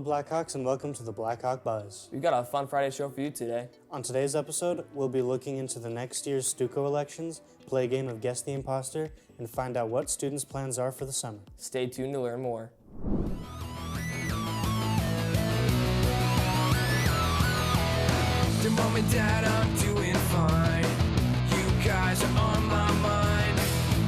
Blackhawks, and welcome to the Blackhawk Buzz. We've got a fun Friday show for you today. On today's episode, we'll be looking into the next year's Stuco elections, play a game of Guess the Imposter, and find out what students' plans are for the summer. Stay tuned to learn more. Dear mom and dad, I'm doing fine. You guys are on my mind.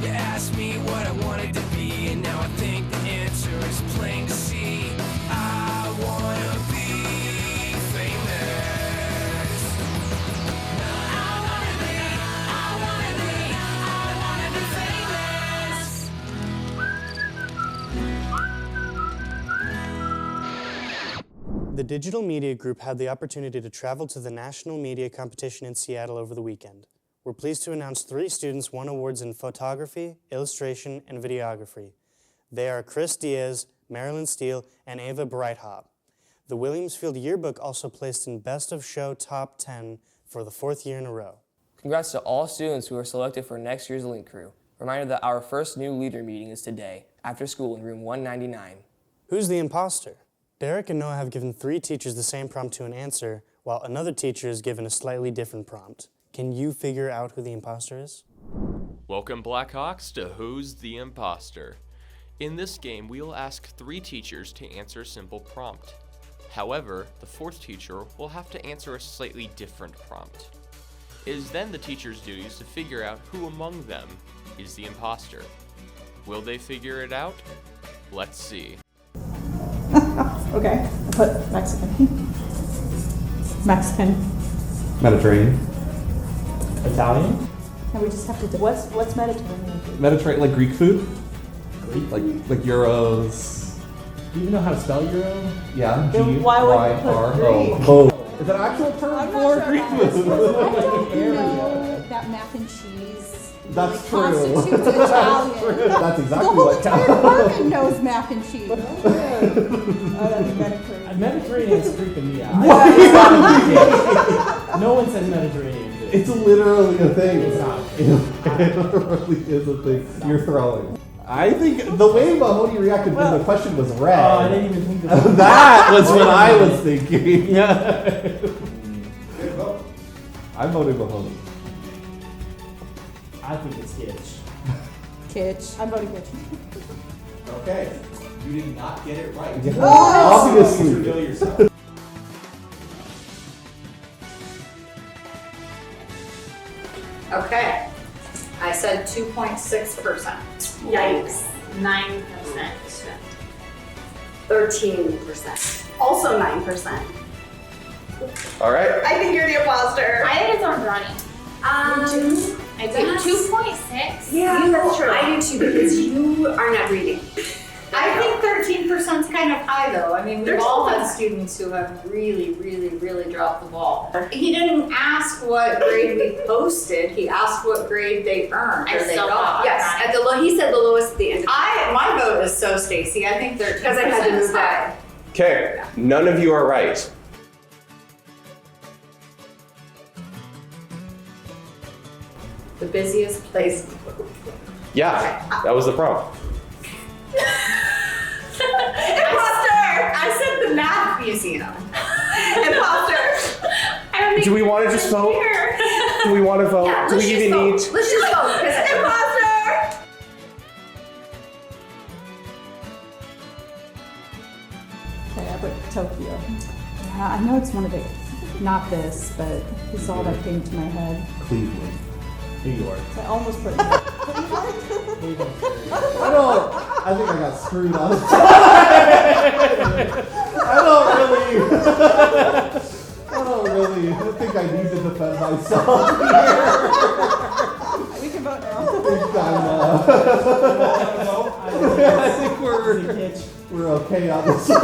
You asked me what I wanted to be, and now I think the answer is plain to see. I wanna be famous. I wanna be famous. The Digital Media Group had the opportunity to travel to the National Media Competition in Seattle over the weekend. We're pleased to announce 3 students won awards in photography, illustration, and videography. They are Chris Diaz, Marilyn Steele, and Ava Breithaupt. The Williamsfield Yearbook also placed in Best of Show Top 10 for the 4th year in a row. Congrats to all students who are selected for next year's Link Crew. Reminder that our first new leader meeting is today, after school in room 199. Who's the imposter? Derek and Noah have given 3 teachers the same prompt to an answer, while another teacher is given a slightly different prompt. Can you figure out who the imposter is? Welcome, Blackhawks, to Who's the Imposter? In this game, we will ask 3 teachers to answer a simple prompt. However, the 4th teacher will have to answer a slightly different prompt. It is then the teacher's duties to figure out who among them is the imposter. Will they figure it out? Let's see. Okay, I put Mexican. Mexican. Mediterranean. Italian? And we just have to do, what's Mediterranean? Mediterranean, like Greek food? Greek? Like Euros. Do you know how to spell Euro? Yeah, Then why would you put Greek? Oh. Is that an actual term I'm for not sure Greek about this. food? I don't know that mac and cheese That's really true. constitutes Italian. That's The exactly whole what entire counts. department knows mac and cheese. Oh, that's Mediterranean. Mediterranean is creeping me out. No one says Mediterranean. It's literally a thing. It's not. It literally is a thing you're throwing. I think the way Mahoney reacted when the question was red, Oh, I didn't even think of that. that was what I was thinking. Yeah. I'm voting Mahoney. I think it's Hitch. Kitsch. I'm voting kitchen. Okay, you did not get it right. Obviously. Reveal yourself. Okay, I said 2.6%. Yikes. 9%. 13%. Also 9%. All right. I think you're the imposter. I think it's on Ronnie. I think 2.6. Yeah, that's true. I do too because you are not reading. I think 13% is kind of high though. I mean, we've all had students who have really dropped the ball. He didn't ask what grade we posted. He asked what grade they earned I or they still got. thought Yes, at the low. He said the lowest at the end. My vote is so Stacy. I think 13% Because I had to is move that. high. Okay, none of you are right. The busiest place. Yeah, that was the prompt. Imposter! I said the math museum. Imposter! I don't think Do we want to just vote? here. Do we want to vote? Yeah, Do let's we just even vote. need? Let's just vote. because- Imposter! Okay, I put Tokyo. Yeah, I know it's one of the, not this, but it's all that came to my head. Cleveland. New York. So I almost put I think I got screwed on. I think I need to defend myself here. We can vote now. I think we're okay on this one.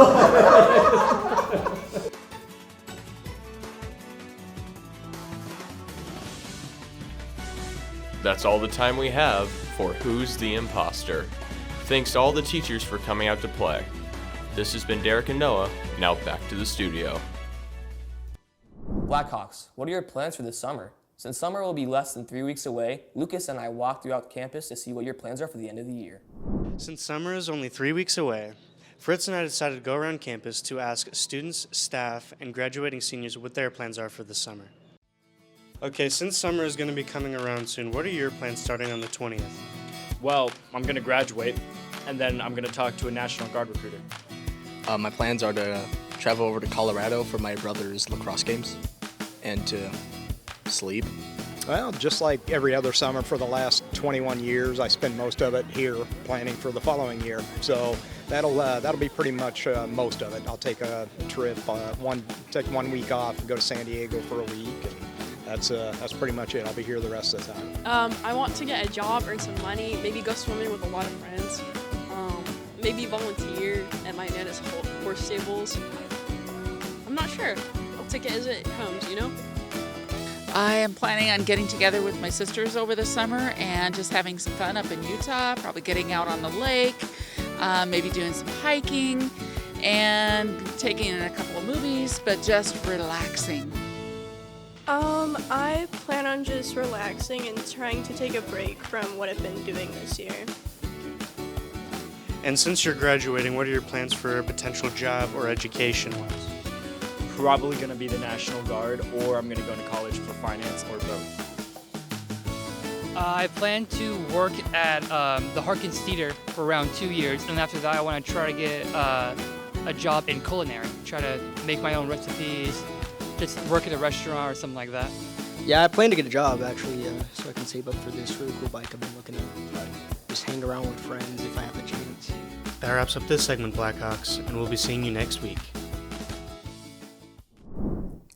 That's all the time we have for Who's the Imposter. Thanks to all the teachers for coming out to play. This has been Derek and Noah. Now back to the studio. Blackhawks, what are your plans for this summer? Since summer will be less than 3 weeks away, Lucas and I walked throughout campus to see what your plans are for the end of the year. Since summer is only 3 weeks away, Fritz and I decided to go around campus to ask students, staff, and graduating seniors what their plans are for the summer. Okay, since summer is going to be coming around soon, what are your plans starting on the 20th? Well, I'm going to graduate, and then I'm going to talk to a National Guard recruiter. My plans are to travel over to Colorado for my brother's lacrosse games and to sleep. Well, just like every other summer for the last 21 years, I spend most of it here planning for the following year. So that'll be pretty much most of it. I'll take a trip, take 1 week off, and go to San Diego for a week, and that's pretty much it. I'll be here the rest of the time. I want to get a job, earn some money, maybe go swimming with a lot of friends, maybe volunteer at my nana's horse stables. I'm not sure. I'll take it as it comes, you know? I am planning on getting together with my sisters over the summer and just having some fun up in Utah, probably getting out on the lake, maybe doing some hiking, and taking in a couple of movies, but just relaxing. I plan on just relaxing and trying to take a break from what I've been doing this year. And since you're graduating, what are your plans for a potential job or education-wise? Probably going to be the National Guard, or I'm going to go to college for finance, or both. I plan to work at the Harkins Theater for around 2 years, and after that I want to try to get a job in culinary, try to make my own recipes, just work at a restaurant or something like that. Yeah, I plan to get a job actually, so I can save up for this really cool bike I've been looking at. Just hang around with friends if I have the chance. That wraps up this segment, Blackhawks, and we'll be seeing you next week.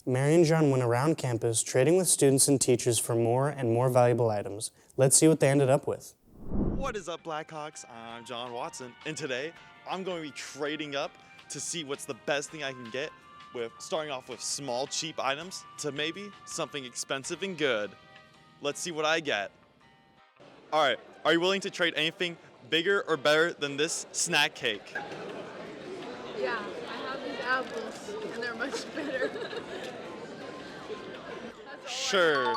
Mary and John went around campus trading with students and teachers for more and more valuable items. Let's see what they ended up with. What is up, Blackhawks? I'm John Watson, and today I'm going to be trading up to see what's the best thing I can get, with starting off with small, cheap items to maybe something expensive and good. Let's see what I get. All right, are you willing to trade anything bigger or better than this snack cake? Yeah, I have these apples, and they're much better. Sure.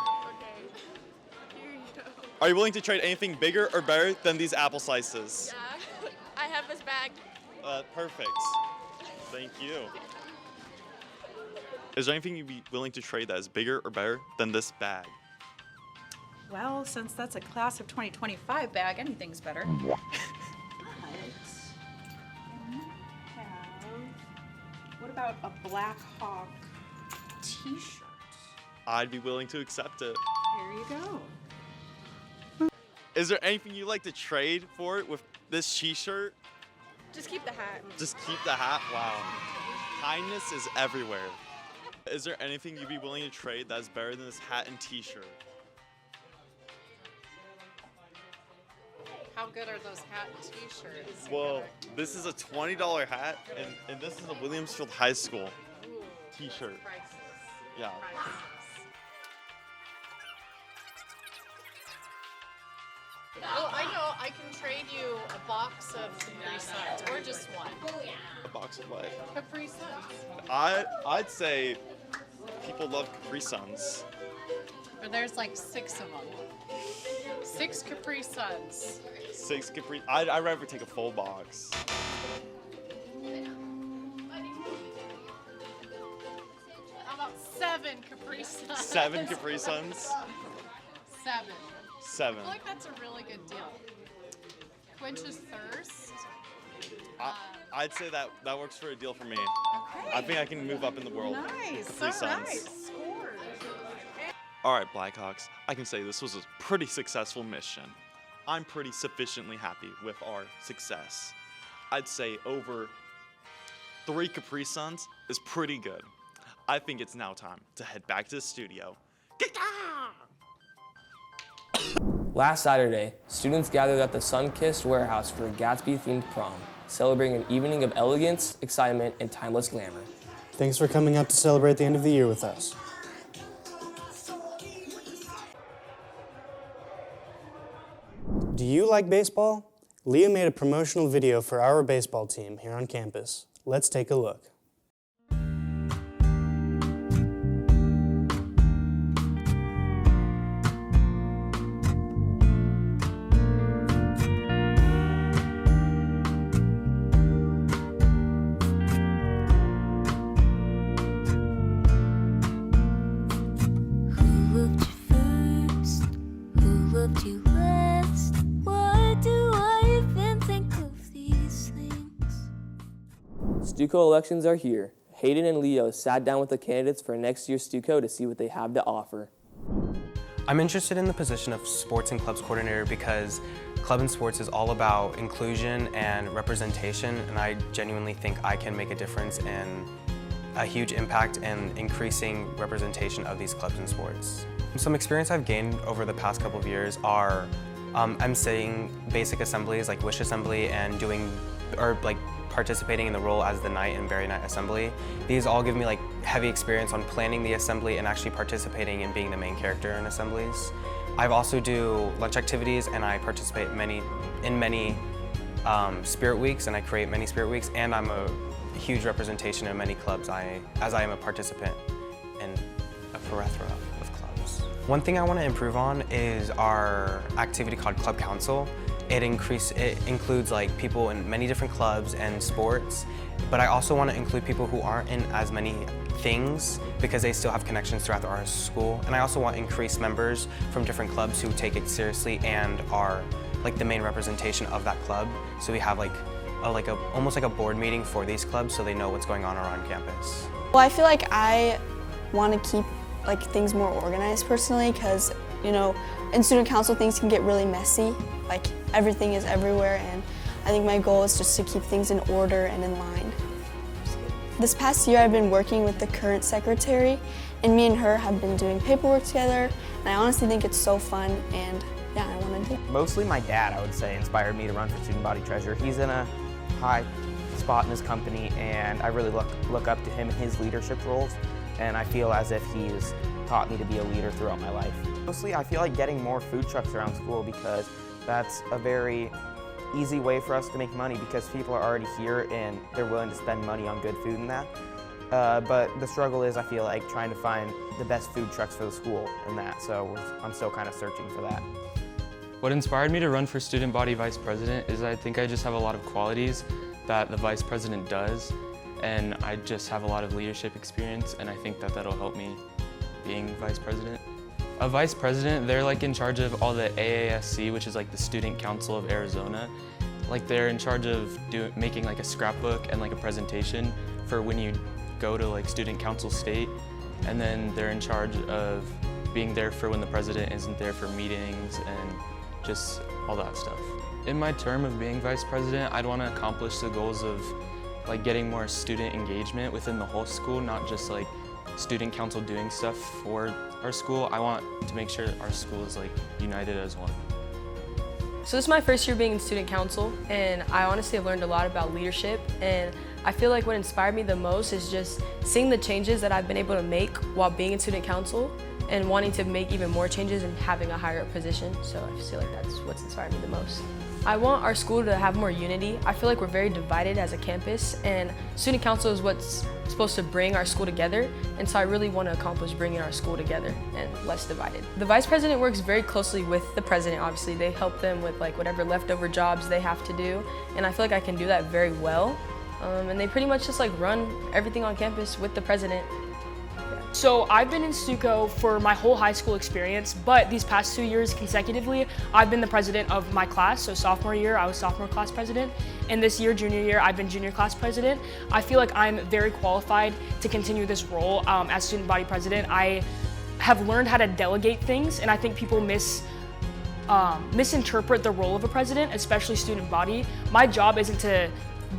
Are you willing to trade anything bigger or better than these apple slices? Yeah, I have this bag. Perfect. Thank you. Is there anything you'd be willing to trade that is bigger or better than this bag? Well, since that's a class of 2025 bag, anything's better. What about a Black Hawk t-shirt? I'd be willing to accept it. Here you go. Is there anything you'd like to trade for it with this t-shirt? Just keep the hat. Just keep the hat? Wow. Kindness is everywhere. Is there anything you'd be willing to trade that's better than this hat and t-shirt? How good are those hat and t-shirts? Well, this is a $20 hat, and this is a Williamsfield High School t-shirt. Yeah. Oh, I know. I can trade you a box of Capri Suns, or just one. A box of what? Capri Suns. I'd say people love Capri Suns. But there's like 6 of them. 6 Capri Suns. 6 Capri. I'd rather take a full box. How about 7 Capri Suns? 7 Capri Suns? 7. 7. I feel like that's a really good deal. Quenches thirst. I'd say that works for a deal for me. Okay. I think I can move up in the world. Nice. Capri So Suns. nice. Score. All right, Blackhawks, I can say this was a pretty successful mission. I'm pretty sufficiently happy with our success. I'd say over 3 Capri Suns is pretty good. I think it's now time to head back to the studio. Last Saturday, students gathered at the Sunkissed Warehouse for a Gatsby-themed prom, celebrating an evening of elegance, excitement, and timeless glamour. Thanks for coming out to celebrate the end of the year with us. Do you like baseball? Leah made a promotional video for our baseball team here on campus. Let's take a look. to-do list. What do I even think of these things? STUCO elections are here. Hayden and Leo sat down with the candidates for next year's STUCO to see what they have to offer. I'm interested in the position of sports and clubs coordinator because club and sports is all about inclusion and representation, and I genuinely think I can make a difference and a huge impact in increasing representation of these clubs and sports. Some experience I've gained over the past couple of years are emceeing basic assemblies like Wish Assembly and participating in the role as the Knight and Berry Knight Assembly. These all give me heavy experience on planning the assembly and actually participating in being the main character in assemblies. I also do lunch activities and I participate in many spirit weeks, and I create many spirit weeks, and I'm a huge representation in many clubs as I am a participant in a plethora of clubs. One thing I want to improve on is our activity called Club Council. It includes people in many different clubs and sports, but I also want to include people who aren't in as many things because they still have connections throughout our school. And I also want increased members from different clubs who take it seriously and are the main representation of that club. So we have almost like a board meeting for these clubs so they know what's going on around campus. Well, I feel like I want to keep things more organized personally because, in student council things can get really messy. Everything is everywhere, and I think my goal is just to keep things in order and in line. This past year I've been working with the current secretary, and me and her have been doing paperwork together, and I honestly think it's so fun, and yeah, I want to do it. Mostly my dad, I would say, inspired me to run for student body treasurer. He's in a high spot in his company, and I really look up to him in his leadership roles, and I feel as if he's taught me to be a leader throughout my life. Mostly I feel like getting more food trucks around school because that's a very easy way for us to make money because people are already here and they're willing to spend money on good food and that. But the struggle is, I feel like, trying to find the best food trucks for the school and that, so I'm still kind of searching for that. What inspired me to run for student body vice president is I think I just have a lot of qualities that the vice president does, and I just have a lot of leadership experience, and I think that that'll help me being vice president. A vice president, they're in charge of all the AASC, which is the Student Council of Arizona. They're in charge of making a scrapbook and a presentation for when you go to Student Council State. And then they're in charge of being there for when the president isn't there for meetings and just all that stuff. In my term of being vice president, I'd want to accomplish the goals of getting more student engagement within the whole school, not just student council doing stuff for our school. I want to make sure our school is united as one. So this is my first year being in student council, and I honestly have learned a lot about leadership, and I feel like what inspired me the most is just seeing the changes that I've been able to make while being in student council and wanting to make even more changes and having a higher position. So I feel like that's what's inspired me the most. I want our school to have more unity. I feel like we're very divided as a campus, and student council is what's supposed to bring our school together, and so I really want to accomplish bringing our school together and less divided. The vice president works very closely with the president, obviously. They help them with whatever leftover jobs they have to do, and I feel like I can do that very well. And they pretty much just run everything on campus with the president. So I've been in STUCO for my whole high school experience, but these past 2 years consecutively, I've been the president of my class. So sophomore year, I was sophomore class president. And this year, junior year, I've been junior class president. I feel like I'm very qualified to continue this role as student body president. I have learned how to delegate things, and I think people misinterpret the role of a president, especially student body. My job isn't to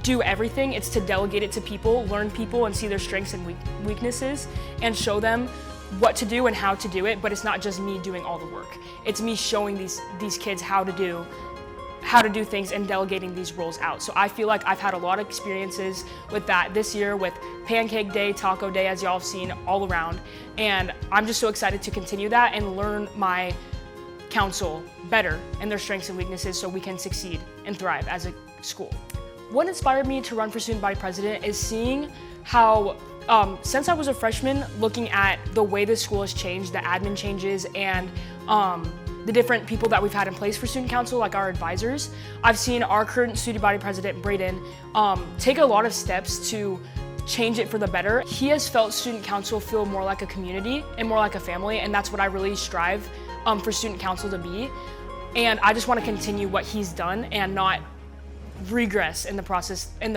do everything, it's to delegate it to people, learn people and see their strengths and weaknesses and show them what to do and how to do it, but it's not just me doing all the work. It's me showing these kids how to do things and delegating these roles out. So I feel like I've had a lot of experiences with that this year with Pancake Day, Taco Day, as y'all have seen all around, and I'm just so excited to continue that and learn my council better and their strengths and weaknesses so we can succeed and thrive as a school. What inspired me to run for student body president is seeing how, since I was a freshman, looking at the way the school has changed, the admin changes, and the different people that we've had in place for student council, like our advisors. I've seen our current student body president, Braden, take a lot of steps to change it for the better. He has felt student council feel more like a community and more like a family, and that's what I really strive for student council to be. and I just want to continue what he's done and not regress in the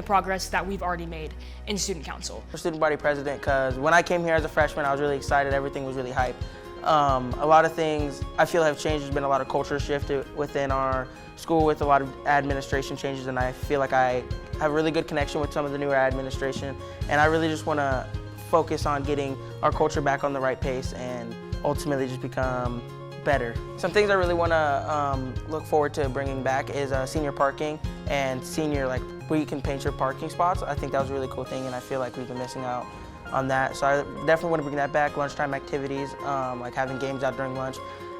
progress that we've already made in student council. For student body president, because when I came here as a freshman, I was really excited. Everything was really hype. A lot of things I feel have changed. There's been a lot of culture shift within our school with a lot of administration changes, and I feel like I have a really good connection with some of the newer administration, and I really just want to focus on getting our culture back on the right pace and ultimately just become better. Some things I really want to look forward to bringing back is senior parking and senior, like, where you can paint your parking spots. I think that was a really cool thing, and I feel like we've been missing out on that. So I definitely want to bring that back. Lunchtime activities, like having games out during lunch,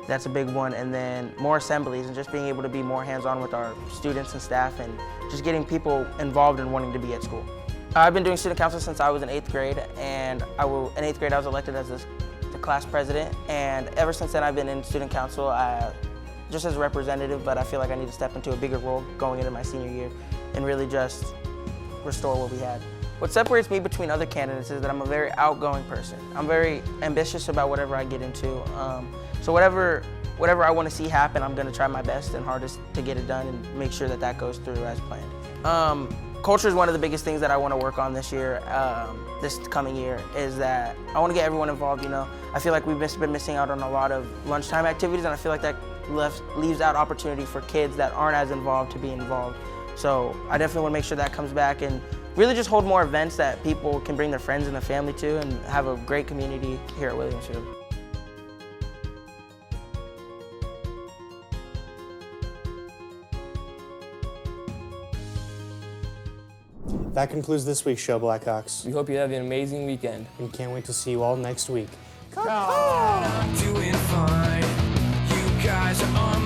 that's a big one. And then more assemblies and just being able to be more hands-on with our students and staff and just getting people involved and wanting to be at school. I've been doing student council since I was in 8th grade, and in 8th grade I was elected as the class president, and ever since then I've been in student council just as a representative, but I feel like I need to step into a bigger role going into my senior year and really just restore what we had. What separates me between other candidates is that I'm a very outgoing person. I'm very ambitious about whatever I get into. So whatever I want to see happen, I'm going to try my best and hardest to get it done and make sure that that goes through as planned. Culture is one of the biggest things that I want to work on this year, this coming year, is that I want to get everyone involved, you know. I feel like we've been missing out on a lot of lunchtime activities, and I feel like that leaves out opportunity for kids that aren't as involved to be involved. So I definitely want to make sure that comes back and really just hold more events that people can bring their friends and their family to and have a great community here at Williamsfield. That concludes this week's show, Blackhawks. We hope you have an amazing weekend. And can't wait to see you all next week. I'm doing fine. You guys are on